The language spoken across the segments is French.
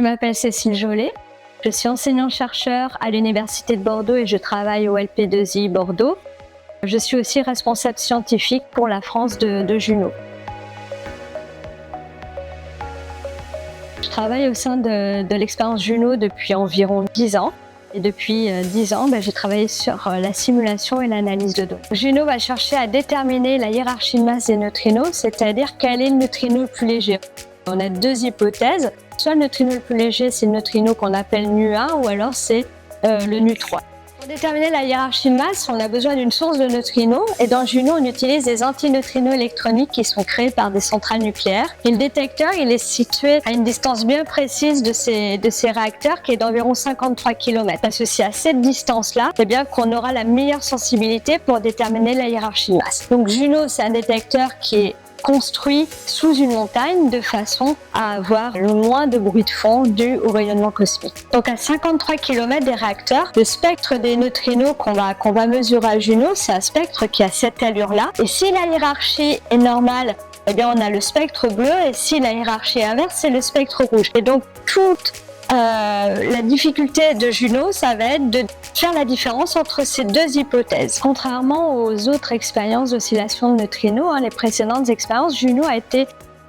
Je m'appelle Cécile Jolet, je suis enseignant-chercheur à l'Université de Bordeaux et je travaille au LP2I Bordeaux. Je suis aussi responsable scientifique pour la France de Juno. Je travaille au sein de l'expérience Juno depuis environ 10 ans. Et depuis 10 ans, j'ai travaillé sur la simulation et l'analyse de données. Juno va chercher à déterminer la hiérarchie de masse des neutrinos, c'est-à-dire quel est le neutrino le plus léger. On a deux hypothèses. Soit le neutrino le plus léger, c'est le neutrino qu'on appelle nu1, ou alors c'est le nu3. Pour déterminer la hiérarchie de masse, on a besoin d'une source de neutrinos. Et dans Juno, on utilise des antineutrinos électroniques qui sont créés par des centrales nucléaires. Et le détecteur, il est situé à une distance bien précise de ces réacteurs, qui est d'environ 53 km. Parce que c'est à cette distance-là, qu'on aura la meilleure sensibilité pour déterminer la hiérarchie de masse. Donc Juno, c'est un détecteur qui est construit sous une montagne de façon à avoir le moins de bruit de fond dû au rayonnement cosmique. Donc à 53 km des réacteurs, le spectre des neutrinos qu'on va mesurer à Juno, c'est un spectre qui a cette allure-là. Et si la hiérarchie est normale, on a le spectre bleu, et si la hiérarchie est inverse, c'est le spectre rouge. Et donc toute la difficulté de Juno, ça va être de faire la différence entre ces deux hypothèses. Contrairement aux autres expériences d'oscillation de neutrinos, les précédentes expériences, Juno a été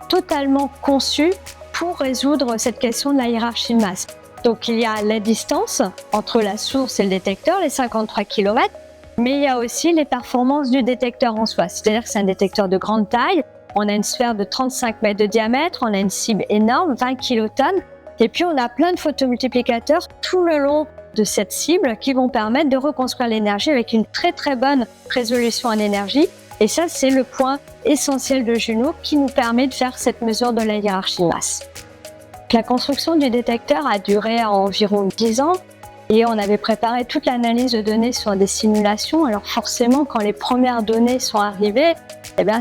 totalement conçue pour résoudre cette question de la hiérarchie de masse. Donc il y a la distance entre la source et le détecteur, les 53 km, mais il y a aussi les performances du détecteur en soi. C'est-à-dire que c'est un détecteur de grande taille, on a une sphère de 35 mètres de diamètre, on a une cible énorme, 20 kilotonnes, et puis on a plein de photomultiplicateurs tout le long de cette cible qui vont permettre de reconstruire l'énergie avec une très très bonne résolution en énergie. Et ça, c'est le point essentiel de Juno qui nous permet de faire cette mesure de la hiérarchie de masse. La construction du détecteur a duré environ 10 ans et on avait préparé toute l'analyse de données sur des simulations. Alors forcément, quand les premières données sont arrivées,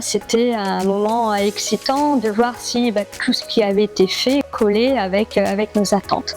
c'était un moment excitant de voir si tout ce qui avait été fait collait avec nos attentes.